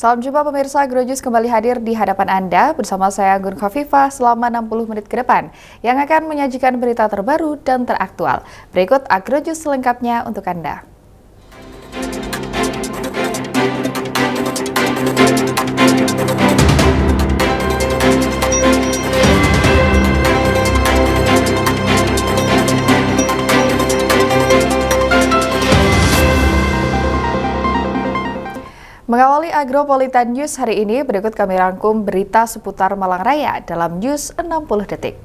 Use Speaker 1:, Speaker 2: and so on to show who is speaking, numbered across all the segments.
Speaker 1: Salam jumpa pemirsa, Agrojus kembali hadir di hadapan Anda bersama saya Gun Khafifah selama 60 menit ke depan yang akan menyajikan berita terbaru dan teraktual. Berikut Agrojus selengkapnya untuk Anda. Mengawali Agropolitan News hari ini, berikut kami rangkum berita seputar Malang Raya dalam News 60 Detik.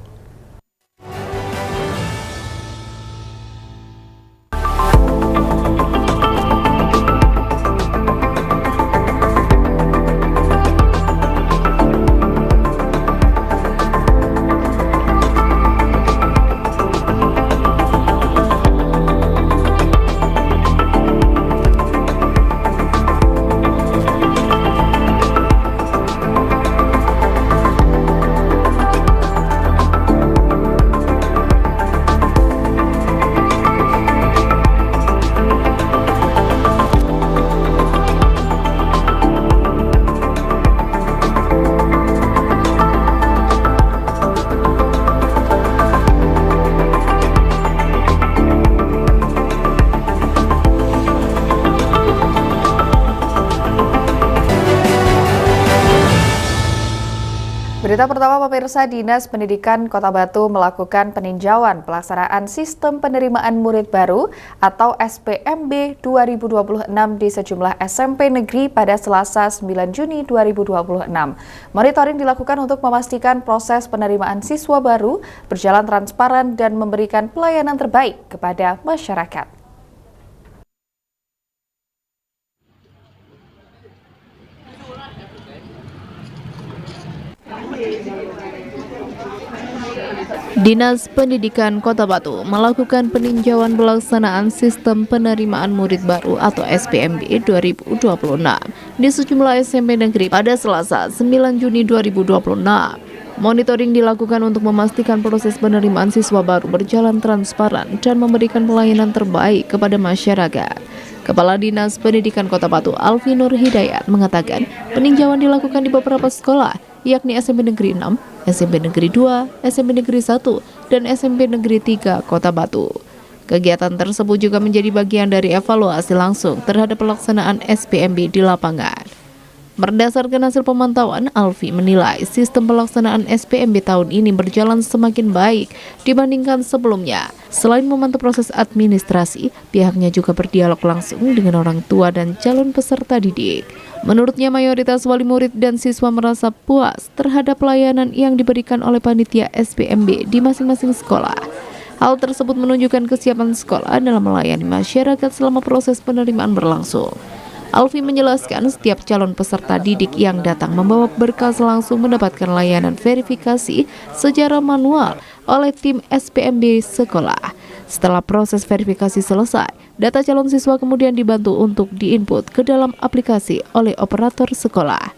Speaker 1: Berita pertama pemirsa, Dinas Pendidikan Kota Batu melakukan peninjauan pelaksanaan sistem penerimaan murid baru atau SPMB 2026 di sejumlah SMP negeri pada Selasa 9 Juni 2026. Monitoring dilakukan untuk memastikan proses penerimaan siswa baru berjalan transparan dan memberikan pelayanan terbaik kepada masyarakat.
Speaker 2: Dinas Pendidikan Kota Batu melakukan peninjauan pelaksanaan sistem penerimaan murid baru atau SPMB 2026 di sejumlah SMP negeri pada Selasa 9 Juni 2026. Monitoring dilakukan untuk memastikan proses penerimaan siswa baru berjalan transparan dan memberikan pelayanan terbaik kepada masyarakat. Kepala Dinas Pendidikan Kota Batu, Alfi Nur Hidayat, mengatakan peninjauan dilakukan di beberapa sekolah, yakni SMP Negeri 6, SMP Negeri 2, SMP Negeri 1, dan SMP Negeri 3 Kota Batu. Kegiatan tersebut juga menjadi bagian dari evaluasi langsung terhadap pelaksanaan SPMB di lapangan. Berdasarkan hasil pemantauan, Alfi menilai sistem pelaksanaan SPMB tahun ini berjalan semakin baik dibandingkan sebelumnya. Selain memantau proses administrasi, pihaknya juga berdialog langsung dengan orang tua dan calon peserta didik. Menurutnya, mayoritas wali murid dan siswa merasa puas terhadap pelayanan yang diberikan oleh panitia SPMB di masing-masing sekolah. Hal tersebut menunjukkan kesiapan sekolah dalam melayani masyarakat selama proses penerimaan berlangsung. Alfi menjelaskan setiap calon peserta didik yang datang membawa berkas langsung mendapatkan layanan verifikasi secara manual oleh tim SPMB sekolah. Setelah proses verifikasi selesai, data calon siswa kemudian dibantu untuk diinput ke dalam aplikasi oleh operator sekolah.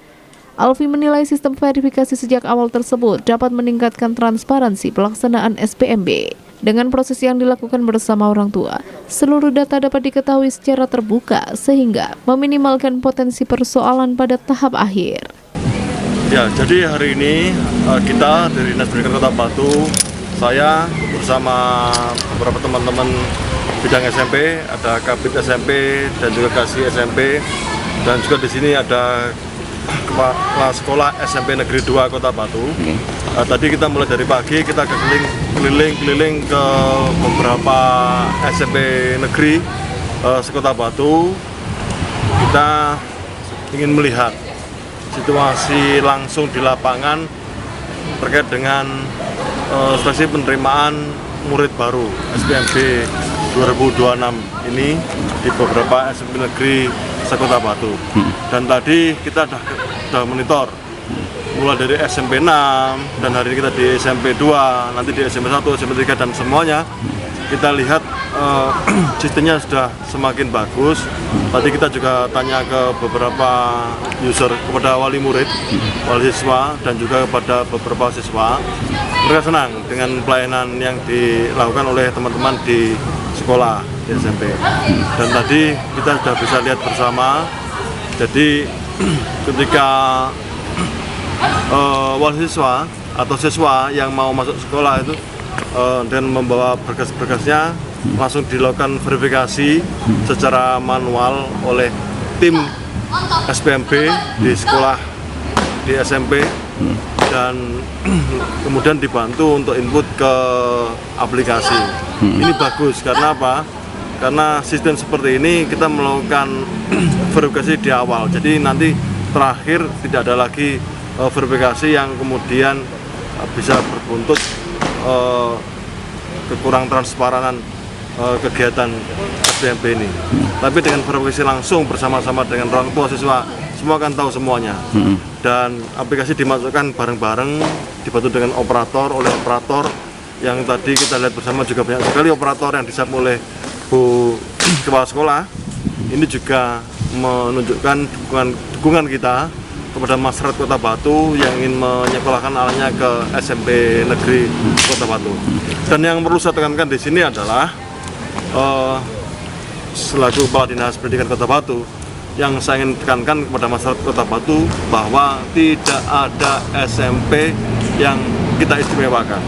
Speaker 2: Alfi menilai sistem verifikasi sejak awal tersebut dapat meningkatkan transparansi pelaksanaan SPMB. Dengan proses yang dilakukan bersama orang tua, seluruh data dapat diketahui secara terbuka sehingga meminimalkan potensi persoalan pada tahap akhir.
Speaker 3: Ya, jadi hari ini kita dari Dinas Pendidikan Kota Batu, saya bersama beberapa teman-teman bidang SMP, ada Kabid SMP dan juga Kasih SMP, dan juga di sini ada Kepala Sekolah SMP Negeri 2 Kota Batu. Tadi kita mulai dari pagi, kita keliling ke beberapa SMP negeri sekota Batu. Kita ingin melihat situasi langsung di lapangan terkait dengan seleksi penerimaan murid baru SPMB 2026 ini di beberapa SMP negeri sekota Batu. Dan tadi kita sudah monitor mulai dari SMP 6 dan hari ini kita di SMP 2, nanti di SMP 1, SMP 3 dan semuanya kita lihat sistemnya sudah semakin bagus. Tadi kita juga tanya ke beberapa user, kepada wali murid, wali siswa, dan juga kepada beberapa siswa. Mereka senang dengan pelayanan yang dilakukan oleh teman-teman di sekolah di SMP. Dan tadi kita sudah bisa lihat bersama, jadi ketika wali siswa atau siswa yang mau masuk sekolah itu dan membawa berkas-berkasnya langsung dilakukan verifikasi secara manual oleh tim SPMB di sekolah di SMP dan kemudian dibantu untuk input ke aplikasi. Ini bagus karena apa? Karena sistem seperti ini kita melakukan verifikasi di awal. Jadi nanti terakhir tidak ada lagi verifikasi yang kemudian bisa berbuntut kekurang transparanan kegiatan SPMB ini. Tapi dengan verifikasi langsung bersama-sama dengan orang tua siswa, semua akan tahu semuanya. Dan aplikasi dimasukkan bareng-bareng, dibantu dengan oleh operator yang tadi kita lihat bersama juga banyak sekali operator yang disap oleh Bu Kepala Sekolah. Ini juga menunjukkan dukungan kita kepada masyarakat Kota Batu yang ingin menyekolahkan anaknya ke SMP Negeri Kota Batu. Dan yang perlu saya tekankan di sini adalah selaku Kepala Dinas Pendidikan Kota Batu, yang saya ingin tekankan kepada masyarakat Kota Batu bahwa tidak ada SMP yang kita istimewakan.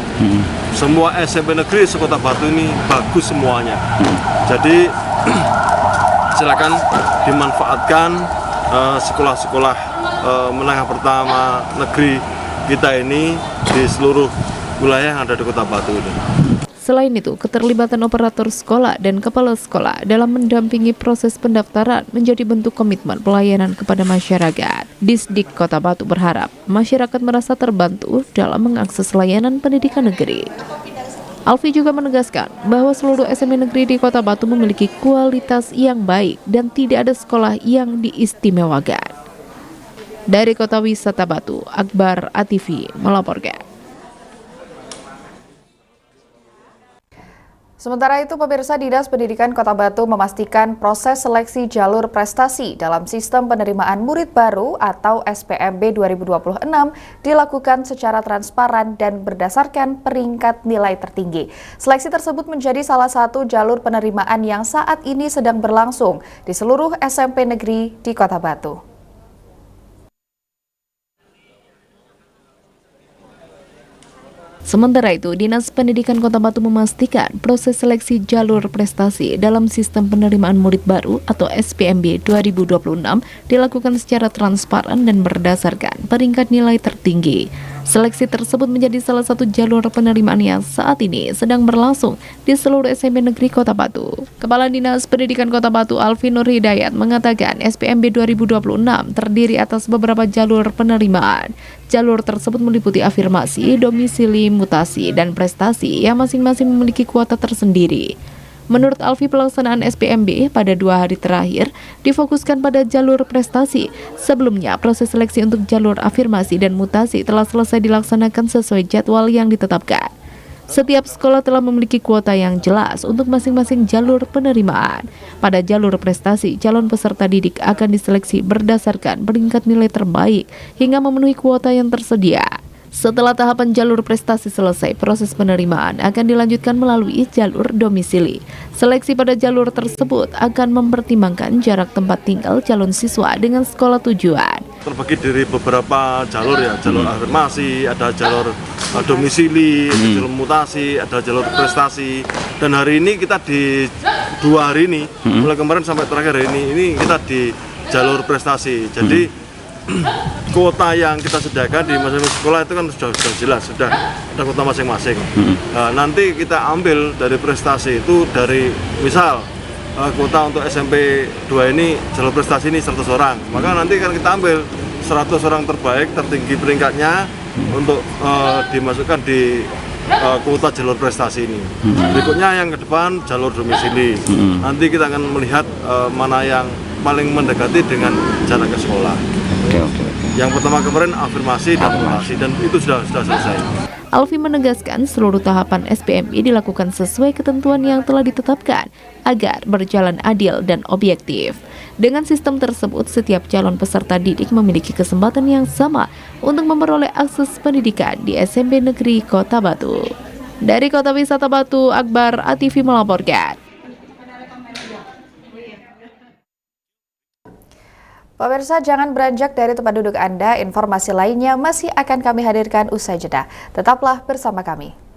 Speaker 3: Semua SMP negeri Kota Batu ini bagus semuanya. Jadi silakan dimanfaatkan sekolah-sekolah menengah pertama negeri kita ini di seluruh wilayah yang ada di Kota Batu ini.
Speaker 2: Selain itu, keterlibatan operator sekolah dan kepala sekolah dalam mendampingi proses pendaftaran menjadi bentuk komitmen pelayanan kepada masyarakat. Disdik Kota Batu berharap masyarakat merasa terbantu dalam mengakses layanan pendidikan negeri. Alfi juga menegaskan bahwa seluruh SMP negeri di Kota Batu memiliki kualitas yang baik dan tidak ada sekolah yang diistimewakan. Dari Kota Wisata Batu, Akbar ATV melaporkan.
Speaker 1: Sementara itu, pemirsa, Dinas Pendidikan Kota Batu memastikan proses seleksi jalur prestasi dalam sistem penerimaan murid baru atau SPMB 2026 dilakukan secara transparan dan berdasarkan peringkat nilai tertinggi. Seleksi tersebut menjadi salah satu jalur penerimaan yang saat ini sedang berlangsung di seluruh SMP negeri di Kota Batu.
Speaker 2: Sementara itu, Dinas Pendidikan Kota Batu memastikan proses seleksi jalur prestasi dalam sistem penerimaan murid baru atau SPMB 2026 dilakukan secara transparan dan berdasarkan peringkat nilai tertinggi. Seleksi tersebut menjadi salah satu jalur penerimaan yang saat ini sedang berlangsung di seluruh SMP negeri Kota Batu. Kepala Dinas Pendidikan Kota Batu, Alfi Nur Hidayat, mengatakan SPMB 2026 terdiri atas beberapa jalur penerimaan. Jalur tersebut meliputi afirmasi, domisili, mutasi, dan prestasi yang masing-masing memiliki kuota tersendiri. Menurut Alfi, pelaksanaan SPMB pada 2 hari terakhir difokuskan pada jalur prestasi. Sebelumnya, proses seleksi untuk jalur afirmasi dan mutasi telah selesai dilaksanakan sesuai jadwal yang ditetapkan. Setiap sekolah telah memiliki kuota yang jelas untuk masing-masing jalur penerimaan. Pada jalur prestasi, calon peserta didik akan diseleksi berdasarkan peringkat nilai terbaik hingga memenuhi kuota yang tersedia. Setelah tahapan jalur prestasi selesai, proses penerimaan akan dilanjutkan melalui jalur domisili. Seleksi pada jalur tersebut akan mempertimbangkan jarak tempat tinggal calon siswa dengan sekolah tujuan.
Speaker 3: Terbagi dari beberapa jalur ya, jalur afirmasi, ada jalur domisili, ada jalur mutasi, ada jalur prestasi. Dan hari ini kita di 2 hari ini, mulai kemarin sampai terakhir hari ini kita di jalur prestasi. Jadi kuota yang kita sediakan di masing-masing sekolah itu kan sudah jelas, sudah ada kuota masing-masing. Nah, nanti kita ambil dari prestasi itu dari misal kuota untuk SMP 2 ini jalur prestasi ini 100 orang, maka nanti kan kita ambil 100 orang terbaik tertinggi peringkatnya untuk dimasukkan di kuota jalur prestasi ini. Berikutnya yang ke depan jalur domisili. Nanti kita akan melihat mana yang paling mendekati dengan jarak ke sekolah. Yang pertama kemarin afirmasi dan mutasi, dan itu sudah selesai.
Speaker 2: Alfi menegaskan seluruh tahapan SPMB dilakukan sesuai ketentuan yang telah ditetapkan agar berjalan adil dan objektif. Dengan sistem tersebut, setiap calon peserta didik memiliki kesempatan yang sama untuk memperoleh akses pendidikan di SMP Negeri Kota Batu. Dari Kota Wisata Batu, Akbar ATV melaporkan.
Speaker 1: Pemirsa, jangan beranjak dari tempat duduk Anda. Informasi lainnya masih akan kami hadirkan usai jeda. Tetaplah bersama kami.